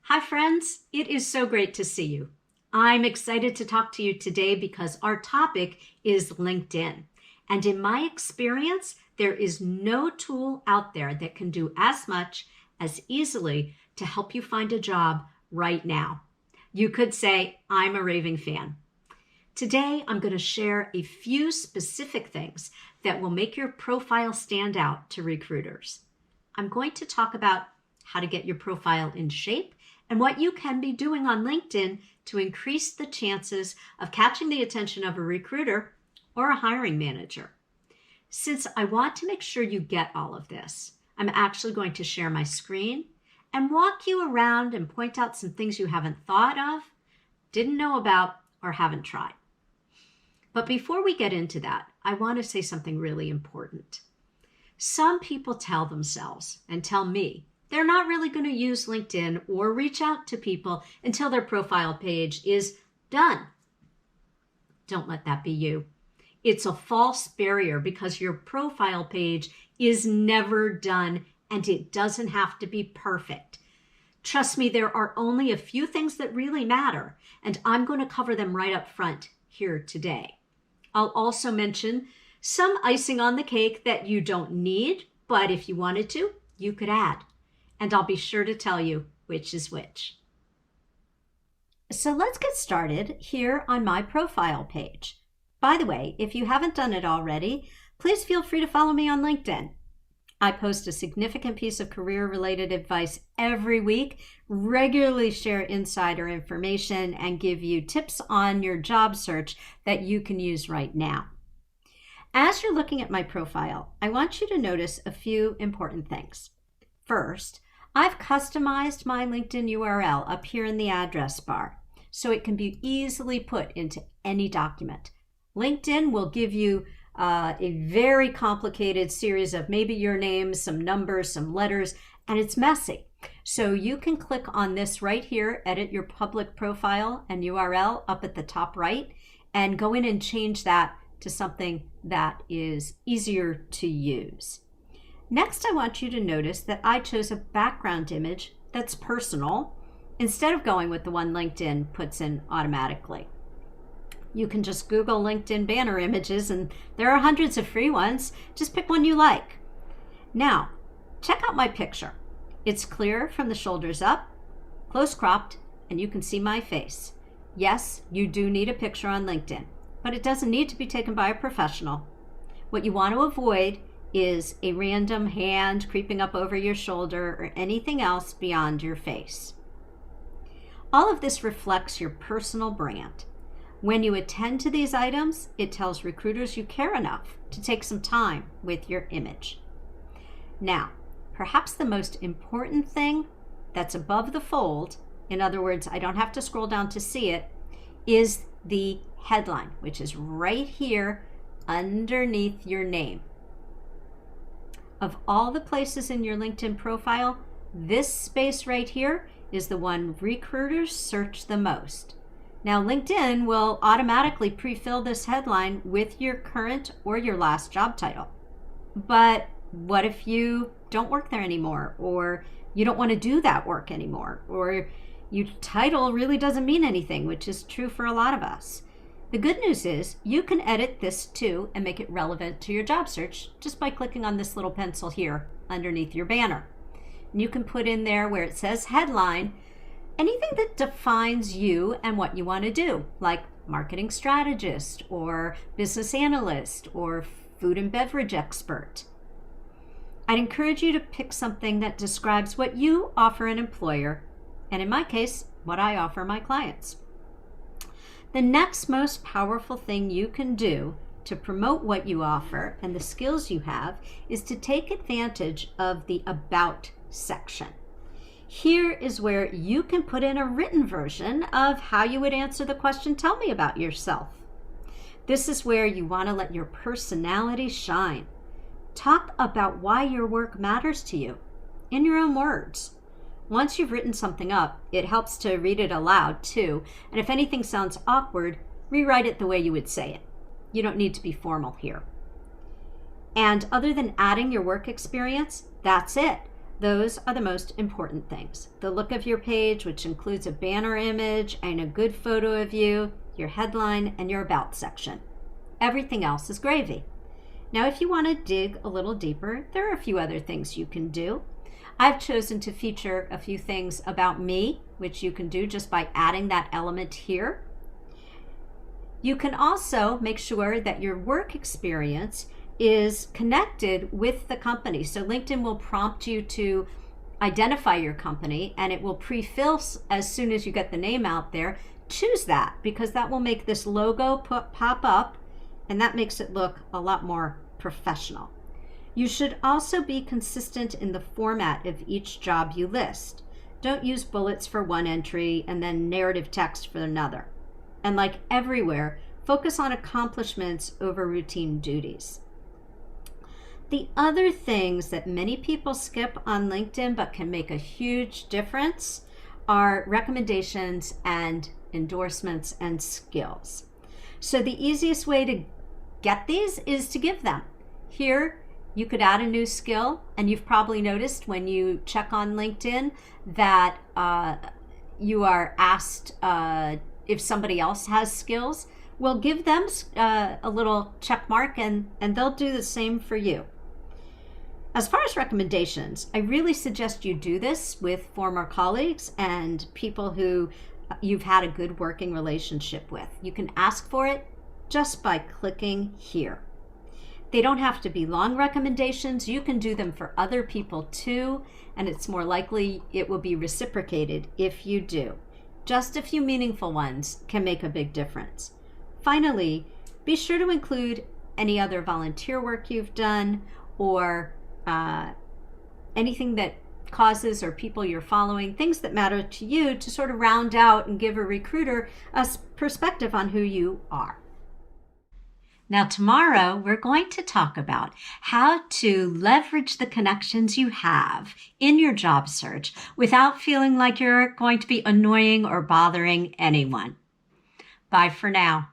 Hi, friends. It is so great to see you. I'm excited to talk to you today because our topic is LinkedIn. And in my experience, there is no tool out there that can do as much as easily to help you find a job right now. You could say, I'm a raving fan. Today, I'm going to share a few specific things that will make your profile stand out to recruiters. I'm going to talk about how to get your profile in shape and what you can be doing on LinkedIn to increase the chances of catching the attention of a recruiter or a hiring manager. Since I want to make sure you get all of this, I'm actually going to share my screen and walk you around and point out some things you haven't thought of, didn't know about, or haven't tried. But before we get into that, I want to say something really important. Some people tell themselves and tell me they're not really going to use LinkedIn or reach out to people until their profile page is done. Don't let that be you. It's a false barrier because your profile page is never done and it doesn't have to be perfect. Trust me, there are only a few things that really matter, and I'm going to cover them right up front here today. I'll also mention some icing on the cake that you don't need, but if you wanted to, you could add. And I'll be sure to tell you which is which. So let's get started here on my profile page. By the way, if you haven't done it already, please feel free to follow me on LinkedIn. I post a significant piece of career-related advice every week, regularly share insider information, and give you tips on your job search that you can use right now. As you're looking at my profile, I want you to notice a few important things. First, I've customized my LinkedIn URL up here in the address bar so it can be easily put into any document. LinkedIn will give you a very complicated series of maybe your name, some numbers, some letters, and it's messy. So you can click on this right here, edit your public profile and URL up at the top right, and go in and change that to something that is easier to use. Next, I want you to notice that I chose a background image that's personal instead of going with the one LinkedIn puts in automatically. You can just Google LinkedIn banner images and there are hundreds of free ones. Just pick one you like. Now, check out my picture. It's clear from the shoulders up, close cropped, and you can see my face. Yes, you do need a picture on LinkedIn, but it doesn't need to be taken by a professional. What you want to avoid is a random hand creeping up over your shoulder or anything else beyond your face. All of this reflects your personal brand. When you attend to these items, it tells recruiters you care enough to take some time with your image. Now, perhaps the most important thing that's above the fold, in other words, I don't have to scroll down to see it, is the headline, which is right here underneath your name. Of all the places in your LinkedIn profile, this space right here is the one recruiters search the most. Now, LinkedIn will automatically pre-fill this headline with your current or your last job title. But what if you don't work there anymore, or you don't want to do that work anymore, or your title really doesn't mean anything, which is true for a lot of us? The good news is you can edit this too and make it relevant to your job search just by clicking on this little pencil here underneath your banner. And you can put in there where it says headline anything that defines you and what you want to do, like marketing strategist or business analyst or food and beverage expert. I'd encourage you to pick something that describes what you offer an employer, and in my case, what I offer my clients. The next most powerful thing you can do to promote what you offer and the skills you have is to take advantage of the About section. Here is where you can put in a written version of how you would answer the question, tell me about yourself. This is where you want to let your personality shine. Talk about why your work matters to you in your own words. Once you've written something up, it helps to read it aloud too, and if anything sounds awkward, rewrite it the way you would say it. You don't need to be formal here. And other than adding your work experience, that's it. Those are the most important things. The look of your page, which includes a banner image and a good photo of you, your headline, and your about section. Everything else is gravy. Now, if you want to dig a little deeper, there are a few other things you can do. I've chosen to feature a few things about me, which you can do just by adding that element here. You can also make sure that your work experience is connected with the company. So LinkedIn will prompt you to identify your company, and it will pre-fill as soon as you get the name out there. Choose that, because that will make this logo pop up, and that makes it look a lot more professional. You should also be consistent in the format of each job you list. Don't use bullets for one entry and then narrative text for another. And like everywhere, focus on accomplishments over routine duties. The other things that many people skip on LinkedIn but can make a huge difference are recommendations and endorsements and skills. So the easiest way to get these is to give them. Here, you could add a new skill, and you've probably noticed when you check on LinkedIn that you are asked if somebody else has skills. Well, give them a little check mark, and they'll do the same for you. As far as recommendations, I really suggest you do this with former colleagues and people who you've had a good working relationship with. You can ask for it just by clicking here. They don't have to be long recommendations. You can do them for other people too, and it's more likely it will be reciprocated if you do. Just a few meaningful ones can make a big difference. Finally, be sure to include any other volunteer work you've done or anything that causes or people you're following, things that matter to you, to sort of round out and give a recruiter a perspective on who you are. Now, tomorrow, we're going to talk about how to leverage the connections you have in your job search without feeling like you're going to be annoying or bothering anyone. Bye for now.